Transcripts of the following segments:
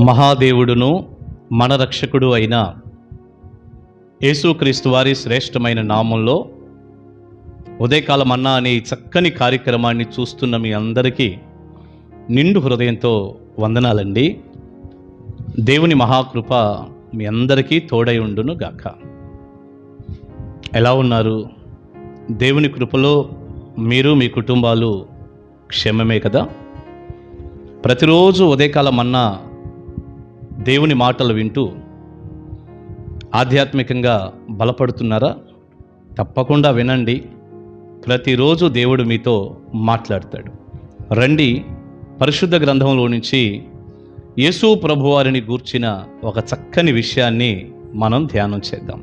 మహాదేవుడును మన రక్షకుడు అయిన యేసుక్రీస్తు వారి శ్రేష్టమైన నామంలో ఉదయకాల మన్నా అనే ఈ చక్కని కార్యక్రమాన్ని చూస్తున్న మీ అందరికీ నిండు హృదయంతో వందనాలండి. దేవుని మహాకృప మీ అందరికీ తోడై ఉండును గాక. ఎలా ఉన్నారు? దేవుని కృపలో మీరు మీ కుటుంబాలు క్షేమమే కదా? ప్రతిరోజు ఉదయకాల మన్నా దేవుని మాటలు వింటూ ఆధ్యాత్మికంగా బలపడుతున్నారా? తప్పకుండా వినండి. ప్రతిరోజు దేవుడు మీతో మాట్లాడతాడు. రండి, పరిశుద్ధ గ్రంథంలో నుంచి యేసు ప్రభువారిని గూర్చిన ఒక చక్కని విషయాన్ని మనం ధ్యానం చేద్దాం.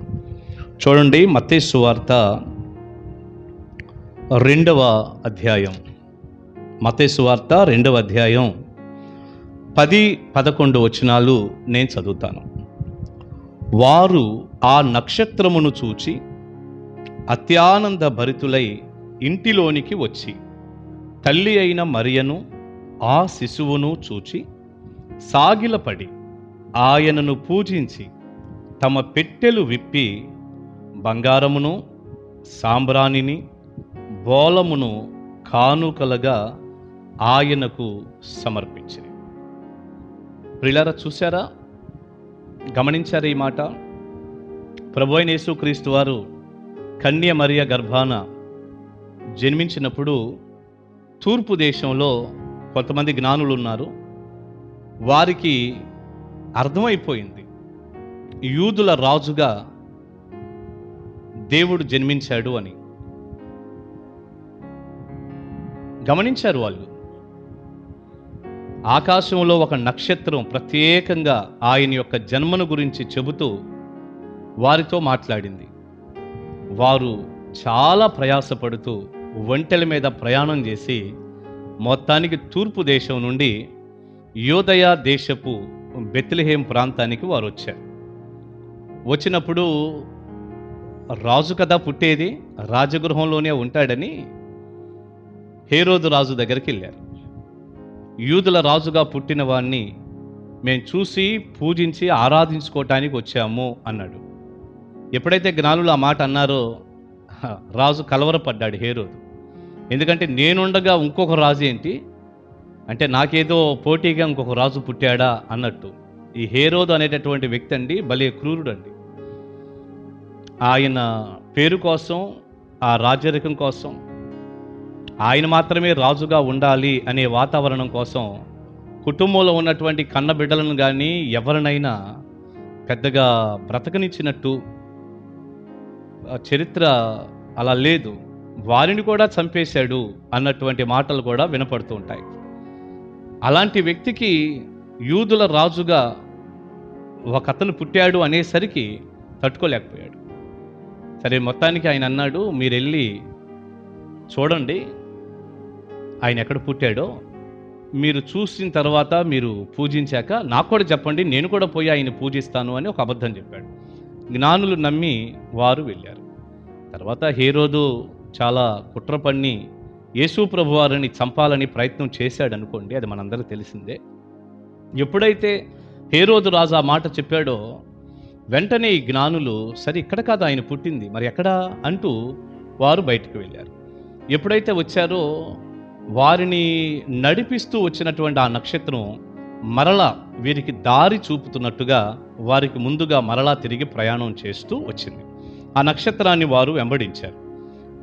చూడండి, మత్తయి సువార్త 2వ అధ్యాయం. మత్తయి సువార్త 2వ అధ్యాయం 10-11 వచనాలు నేను చదువుతాను. వారు ఆ నక్షత్రమును చూచి అత్యానంద భరితులై ఇంటిలోనికి వచ్చి తల్లి అయిన మరియను ఆ శిశువును చూచి సాగిలపడి ఆయనను పూజించి తమ పెట్టెలు విప్పి బంగారమును సాంబ్రాణిని బోలమును కానుకలుగా ఆయనకు సమర్పించింది. ప్రియులారా, చూశారా? గమనించారా ఈ మాట? ప్రభువైన యేసుక్రీస్తు వారు కన్య మరియ గర్భాన జన్మించినప్పుడు తూర్పు దేశంలో కొంతమంది జ్ఞానులు ఉన్నారు. వారికి అర్థమైపోయింది యూదుల రాజుగా దేవుడు జన్మించాడు అని. గమనించారు వాళ్ళు. ఆకాశంలో ఒక నక్షత్రం ప్రత్యేకంగా ఆయన యొక్క జన్మను గురించి చెబుతూ వారితో మాట్లాడింది. వారు చాలా ప్రయాసపడుతూ ఒంటెల మీద ప్రయాణం చేసి మొత్తానికి తూర్పు దేశం నుండి యోదయ దేశపు బెత్లెహేం ప్రాంతానికి వారు వచ్చారు. వచ్చినప్పుడు రాజు కదా పుట్టేది, రాజగృహంలోనే ఉంటాడని హేరోదు రాజు దగ్గరికి వెళ్ళారు. యూదుల రాజుగా పుట్టిన వాడిని మేము చూసి పూజించి ఆరాధించుకోవటానికి వచ్చాము అన్నాడు. ఎప్పుడైతే జ్ఞానులు ఆ మాట అన్నారో రాజు కలవరపడ్డాడు హేరోదు. ఎందుకంటే నేనుండగా ఇంకొక రాజు ఏంటి అంటే నాకేదో పోటీగా ఇంకొక రాజు పుట్టాడా అన్నట్టు. ఈ హేరోదు అనేటటువంటి వ్యక్తి అండి భలే క్రూరుడు అండి. ఆయన పేరు కోసం, ఆ రాజ్యరికం కోసం, ఆయన మాత్రమే రాజుగా ఉండాలి అనే వాతావరణం కోసం కుటుంబంలో ఉన్నటువంటి కన్న బిడ్డలను కానీ ఎవరినైనా పెద్దగా బ్రతకనిచ్చినట్టు చరిత్ర అలా లేదు. వారిని కూడా చంపేశాడు అన్నటువంటి మాటలు కూడా వినపడుతూ ఉంటాయి. అలాంటి వ్యక్తికి యూదుల రాజుగా ఒక అతను పుట్టాడు అనేసరికి తట్టుకోలేకపోయాడు. సరే, మొత్తానికి ఆయన అన్నాడు, మీరు వెళ్ళి చూడండి ఆయన ఎక్కడ పుట్టాడో, మీరు చూసిన తర్వాత మీరు పూజించాక నాకు కూడా చెప్పండి, నేను కూడా పోయి ఆయన పూజిస్తాను అని ఒక అబద్ధం చెప్పాడు. జ్ఞానులు నమ్మి వారు వెళ్ళారు. తర్వాత హేరోదు చాలా కుట్ర పన్ని యేసు ప్రభువారిని చంపాలని ప్రయత్నం చేశాడు అనుకోండి, అది మనందరికీ తెలిసిందే. ఎప్పుడైతే హేరోదు రాజు ఆ మాట చెప్పాడో వెంటనే ఈ జ్ఞానులు సరే ఇక్కడ కాదు ఆయన పుట్టింది, మరి ఎక్కడా అంటూ వారు బయటకు వెళ్ళారు. ఎప్పుడైతే వచ్చారో వారిని నడిపిస్తూ వచ్చినటువంటి ఆ నక్షత్రం మరలా వీరికి దారి చూపుతున్నట్టుగా వారికి ముందుగా మరలా తిరిగి ప్రయాణం చేస్తూ వచ్చింది. ఆ నక్షత్రాన్ని వారు వెంబడించారు.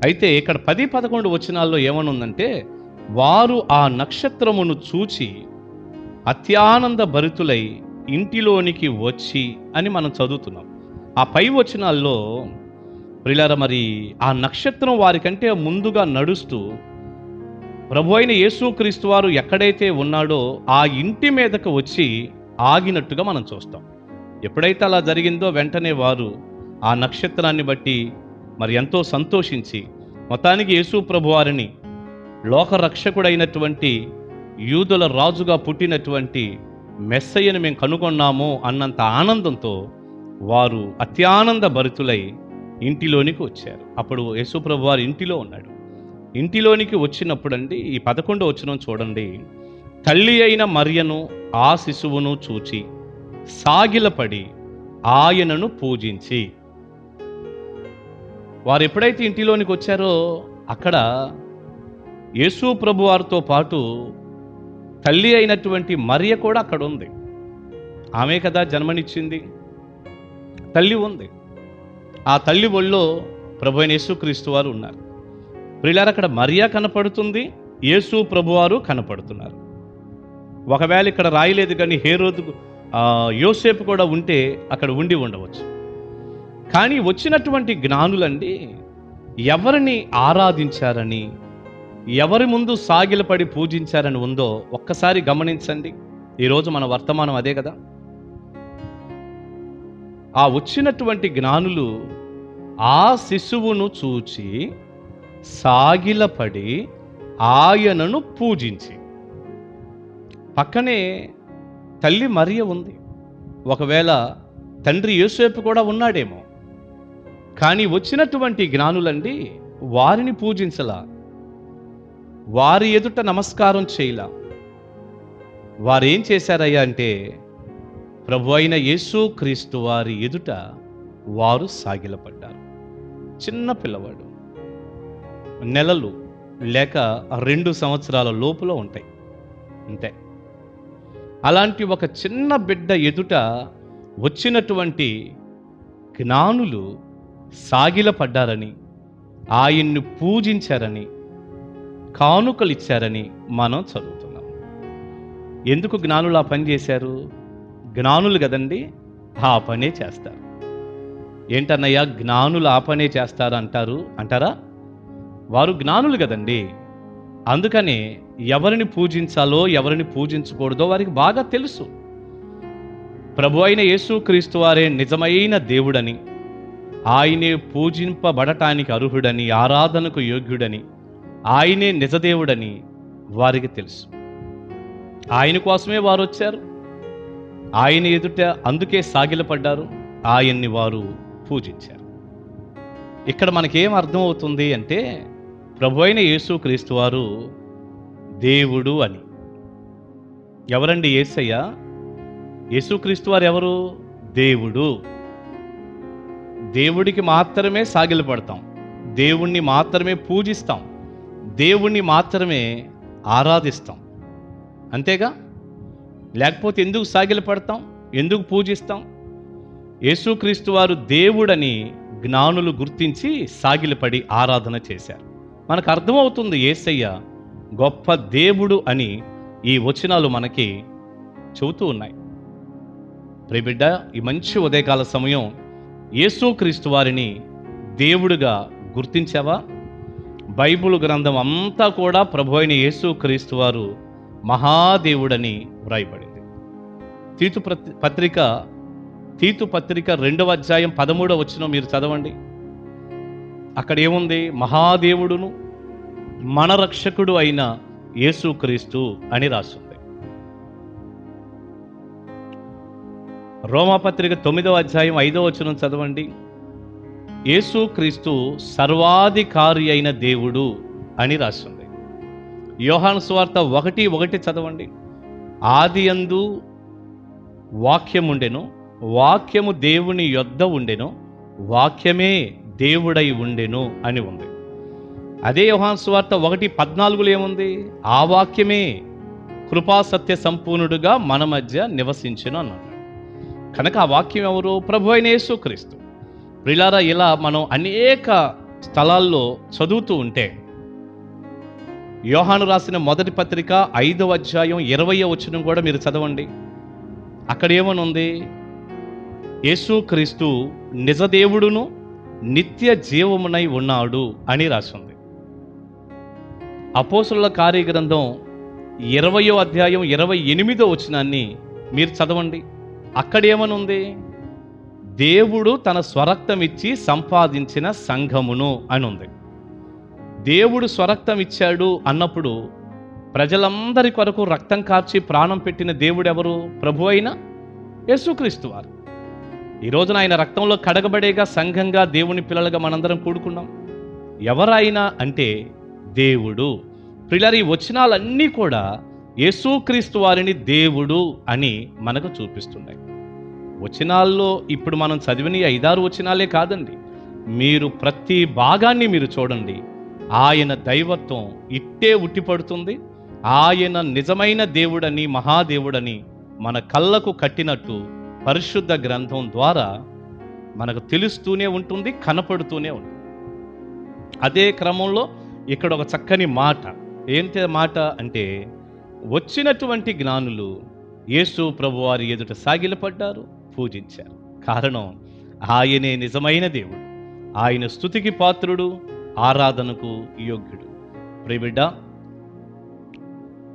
అయితే ఇక్కడ 10-11 వచనాల్లో ఏమనుందంటే, వారు ఆ నక్షత్రమును చూచి అత్యానంద భరితులై ఇంటిలోనికి వచ్చి అని మనం చదువుతున్నాం. ఆ పై వచనాల్లో ప్రియులారా, మరి ఆ నక్షత్రం వారికంటే ముందుగా నడుస్తూ ప్రభు అయిన యేసుక్రీస్తు వారు ఎక్కడైతే ఉన్నాడో ఆ ఇంటి మీదకు వచ్చి ఆగినట్టుగా మనం చూస్తాం. ఎప్పుడైతే అలా జరిగిందో వెంటనే వారు ఆ నక్షత్రాన్ని బట్టి మరి ఎంతో సంతోషించి మొత్తానికి యేసు ప్రభు వారిని లోకరక్షకుడైనటువంటి యూదుల రాజుగా పుట్టినటువంటి మెస్సయ్యను మేము కనుగొన్నాము అన్నంత ఆనందంతో వారు అత్యానంద భరితులై ఇంటిలోనికి వచ్చారు. అప్పుడు యేసు ప్రభు వారు ఇంటిలో ఉన్నాడు. ఇంటిలోనికి వచ్చినప్పుడు అండి, ఈ 11వ వచనం చూడండి, తల్లి అయిన మరియను ఆ శిశువును చూచి సాగిలపడి ఆయనను పూజించి. వారు ఎప్పుడైతే ఇంటిలోనికి వచ్చారో అక్కడ యేసు ప్రభు వారితో పాటు తల్లి అయినటువంటి మరియ కూడా అక్కడ ఉంది. ఆమె కదా జన్మనిచ్చింది, తల్లి ఉంది. ఆ తల్లి ఒళ్ళో ప్రభు అయిన యేసుక్రీస్తు వారు ఉన్నారు. ప్రియులారా, అక్కడ మరియ కనపడుతుంది, యేసు ప్రభువారు కనపడుతున్నారు. ఒకవేళ ఇక్కడ రాయలేదు కానీ హేరోదు యోసేపు కూడా ఉంటే అక్కడ ఉండి ఉండవచ్చు. కానీ వచ్చినటువంటి జ్ఞానులండి ఎవరిని ఆరాధించారని, ఎవరి ముందు సాగిలపడి పూజించారని ఉందో ఒక్కసారి గమనించండి. ఈరోజు మన వర్తమానం అదే కదా. ఆ వచ్చినటువంటి జ్ఞానులు ఆ శిశువును చూచి సాగిలపడి ఆయనను పూజించి. పక్కనే తల్లి మరియ ఉంది. ఒకవేళ తండ్రి యోసేపు కూడా ఉన్నాడేమో. కానీ వచ్చినటువంటి జ్ఞానులండి వారిని పూజించలా, వారి ఎదుట నమస్కారం చేయలా. వారేం చేశారయ్యా అంటే ప్రభు అయిన యేసుక్రీస్తు వారి ఎదుట వారు సాగిలపడ్డారు. చిన్న పిల్లవాడు, నెలలు లేక 2 సంవత్సరాల లోపులో ఉంటాయి అంతే. అలాంటి ఒక చిన్న బిడ్డ ఎదుట వచ్చినటువంటి జ్ఞానులు సాగిలపడ్డారని, ఆయన్ను పూజించారని, కానుకలు ఇచ్చారని మనం చదువుతున్నాం. ఎందుకు జ్ఞానులు ఆ పని చేశారు? జ్ఞానులు కదండి, ఆ పనే చేస్తారు. ఏంటన్నయ్యా జ్ఞానులు ఆ పనే చేస్తారు అంటారా? వారు జ్ఞానులు కదండి. అందుకనే ఎవరిని పూజించాలో ఎవరిని పూజించకూడదో వారికి బాగా తెలుసు. ప్రభు అయిన యేసుక్రీస్తు వారే నిజమైన దేవుడని, ఆయనే పూజింపబడటానికి అర్హుడని, ఆరాధనకు యోగ్యుడని, ఆయనే నిజదేవుడని వారికి తెలుసు. ఆయన కోసమే వారు వచ్చారు, ఆయన ఎదుట అందుకే సాగిలపడ్డారు, ఆయన్ని వారు పూజించారు. ఇక్కడ మనకేం అర్థమవుతుంది అంటే ప్రభు అయిన యేసుక్రీస్తు వారు దేవుడు అని. ఎవరండి యేసయ్య? యేసుక్రీస్తు వారు ఎవరు? దేవుడు. దేవుడికి మాత్రమే సాగిలపడతాం, దేవుణ్ణి మాత్రమే పూజిస్తాం, దేవుణ్ణి మాత్రమే ఆరాధిస్తాం, అంతేగా. లేకపోతే ఎందుకు సాగిలపడతాం, ఎందుకు పూజిస్తాం? యేసుక్రీస్తు వారు దేవుడని జ్ఞానులు గుర్తించి సాగిలపడి ఆరాధన చేశారు. మనకు అర్థమవుతుంది యేసయ్య గొప్ప దేవుడు అని ఈ వచనాలు మనకి చెబుతూ ఉన్నాయి. ప్రియబిడ్డ, ఈ మంచి ఉదయకాల సమయం యేసుక్రీస్తు వారిని దేవుడుగా గుర్తించావా? బైబిల్ గ్రంథం అంతా కూడా ప్రభు అయిన యేసుక్రీస్తు వారు మహాదేవుడని వ్రాయబడింది. తీతు పత్రిక 2వ అధ్యాయం 13వ వచనం మీరు చదవండి. అక్కడ ఏముంది? మహాదేవుడును మన రక్షకుడు అయిన యేసుక్రీస్తు అని రాస్తుంది. రోమాపత్రిక 9వ అధ్యాయం 5వ వచనం చదవండి. యేసుక్రీస్తు సర్వాధికారి అయిన దేవుడు అని రాస్తుంది. యోహాను సువార్త 1:1 చదవండి. ఆదియందు వాక్యముండెను, వాక్యము దేవుని యొద్ద ఉండెను, వాక్యమే దేవుడై ఉండెను అని ఉంది. అదే యోహాను సువార్త 1:14 ఏముంది? ఆ వాక్యమే కృపా సత్య సంపూర్ణుడుగా మన మధ్య నివసించెను అన్నాడు. కనుక ఆ వాక్యం ఎవరు? ప్రభు అయిన యేసుక్రీస్తు. ప్రియులారా, ఇలా మనం అనేక స్థలాల్లో చదువుతూ ఉంటే యోహాను రాసిన మొదటి పత్రిక 5వ అధ్యాయం 20వ వచనం కూడా మీరు చదవండి. అక్కడ ఏమనుంది? యేసుక్రీస్తు నిజదేవుడును నిత్య జీవమునై ఉన్నాడు అని రాసింది. అపోస్తలుల కార్యగ్రంథం 20వ అధ్యాయం 28వ వచనాన్ని మీరు చదవండి. అక్కడ ఏమనుంది? దేవుడు తన స్వరక్తం ఇచ్చి సంపాదించిన సంఘమును అని ఉంది. దేవుడు స్వరక్తం ఇచ్చాడు అన్నప్పుడు ప్రజలందరి కొరకు రక్తం కార్చి ప్రాణం పెట్టిన దేవుడు ఎవరు? ప్రభు అయిన యేసుక్రీస్తు వారు. ఈ రోజున ఆయన రక్తంలో కడగబడేగా సంఘంగా దేవుని పిల్లలుగా మనందరం కూడుకున్నాం. ఎవరైనా అంటే దేవుడు. ప్రియులారా, ఈ వచనాలన్నీ కూడా యేసుక్రీస్తు వారిని దేవుడు అని మనకు చూపిస్తున్నాయి. వచనాల్లో ఇప్పుడు మనం చదివిన 5-6 వచనాలే కాదండి, మీరు ప్రతి భాగాన్ని మీరు చూడండి. ఆయన దైవత్వం ఇట్టే ఉట్టిపడుతుంది. ఆయన నిజమైన దేవుడని, మహాదేవుడని మన కళ్ళకు కట్టినట్టు పరిశుద్ధ గ్రంథం ద్వారా మనకు తెలుస్తూనే ఉంటుంది, కనపడుతూనే ఉంటుంది. అదే క్రమంలో ఇక్కడ ఒక చక్కని మాట, ఏంటి మాట అంటే, వచ్చినటువంటి జ్ఞానులు యేసు ప్రభువారి ఎదుట సాగిలపడ్డారు, పూజించారు. కారణం, ఆయనే నిజమైన దేవుడు, ఆయన స్తుతికి పాత్రుడు, ఆరాధనకు యోగ్యుడు. ప్రియబిడ్డ,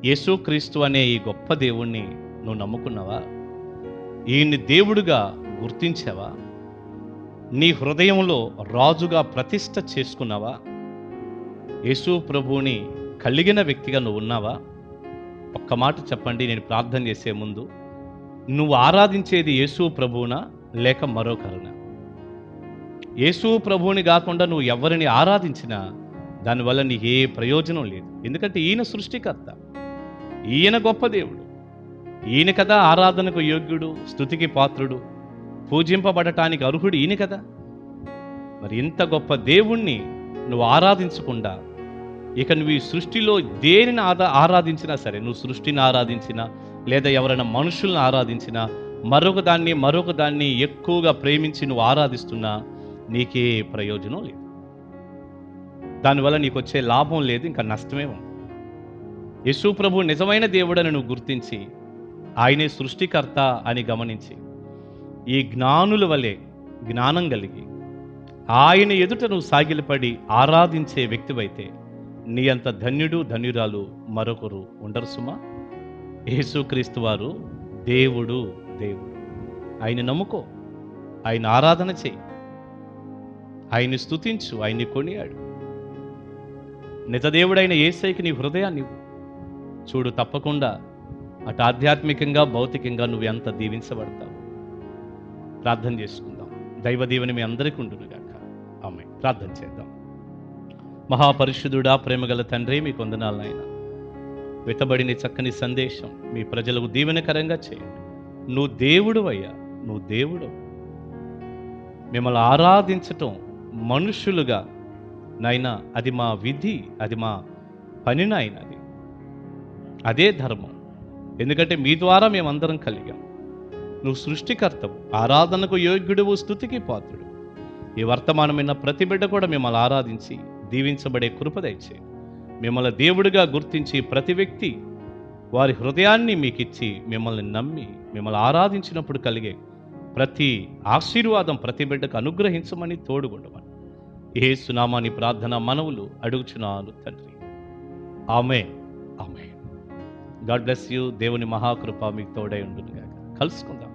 యేసుక్రీస్తు అనే ఈ గొప్ప దేవుణ్ణి నువ్వు నమ్ముకున్నావా? ఈయన్ని దేవుడుగా గుర్తించావా? నీ హృదయంలో రాజుగా ప్రతిష్ఠ చేసుకున్నావా? యేసు ప్రభువుని కలిగిన వ్యక్తిగా నువ్వు ఉన్నావా? ఒక్క మాట చెప్పండి, నేను ప్రార్థన చేసే ముందు. నువ్వు ఆరాధించేది యేసు ప్రభువునా లేక మరొకరునా? యేసు ప్రభువుని కాకుండా నువ్వు ఎవరిని ఆరాధించినా దానివల్ల నీకు ఏ ప్రయోజనం లేదు. ఎందుకంటే ఈయన సృష్టికర్త, ఈయన గొప్ప దేవుడు, ఈయన కదా ఆరాధనకు యోగ్యుడు, స్తుతికి పాత్రుడు, పూజింపబడటానికి అర్హుడు ఈయన కదా. మరి ఇంత గొప్ప దేవుణ్ణి నువ్వు ఆరాధించకుండా ఇక నువ్వు ఈ సృష్టిలో దేనిని ఆరాధించినా సరే, నువ్వు సృష్టిని ఆరాధించినా లేదా ఎవరైనా మనుషుల్ని ఆరాధించినా, మరొక దాన్ని ఎక్కువగా ప్రేమించి నువ్వు ఆరాధిస్తున్నా నీకే ప్రయోజనం లేదు. దానివల్ల నీకు వచ్చే లాభం లేదు, ఇంకా నష్టమే ఉంది. యేసు ప్రభు నిజమైన దేవుడని నువ్వు గుర్తించి ఆయనే సృష్టికర్త అని గమనించి ఈ జ్ఞానుల వలె జ్ఞానం కలిగి ఆయన ఎదుట నువ్వు సాగిలపడి ఆరాధించే వ్యక్తివైతే నీ అంత ధన్యుడు ధన్యురాలు మరొకరు ఉండరు సుమా. యేసుక్రీస్తు వారు దేవుడు, దేవుడు. ఆయన నమ్ముకో, ఆయన ఆరాధన చేయి, ఆయన్ని స్తుతించు, ఆయన్ని కొనియాడు. నిజదేవుడైన యేసయ్యకి నీ హృదయాన్ని చూడు. తప్పకుండా అటు ఆధ్యాత్మికంగా భౌతికంగా నువ్వు ఎంత దీవించబడతావు. ప్రార్థన చేసుకుందాం. దైవ దీవెన మీ అందరికీ ఉండునుగాక. ఆమేన్. ప్రార్థన చేద్దాం. మహాపరిశుద్ధుడా, ప్రేమగల తండ్రి, మీకు వందనాలు నాయనా. వెతబడిన చక్కని సందేశం మీ ప్రజలకు దీవెనకరంగా చేయండి. నువ్వు దేవుడు అయ్యా, నువ్వు దేవుడు. మిమ్మల్ని ఆరాధించటం మనుషులుగా నాయనా అది మా విధి, అది మా పని నాయన, అదే ధర్మం. ఎందుకంటే మీ ద్వారా మేమందరం కలిగాం. నువ్వు సృష్టికర్తవు, ఆరాధనకు యోగ్యుడువు, స్తుతికి పాత్రుడు. ఈ వర్తమానమైన ప్రతి బిడ్డ కూడా మిమ్మల్ని ఆరాధించి దీవించబడే కృప దయచేయి. మిమ్మల్ని దేవుడిగా గుర్తించి ప్రతి వ్యక్తి వారి హృదయాన్ని మీకిచ్చి మిమ్మల్ని నమ్మి మిమ్మల్ని ఆరాధించినప్పుడు కలిగే ప్రతి ఆశీర్వాదం ప్రతి బిడ్డకు అనుగ్రహించమని తోడుగుండమని యేసు నామాని ప్రార్థన మనవులు అడుగుచున్నాను తండ్రి. ఆమేన్, ఆమేన్. God bless you. దేవుని మహాకృప మీకు తోడై ఉండునుగాక. కలుసుకుందాం.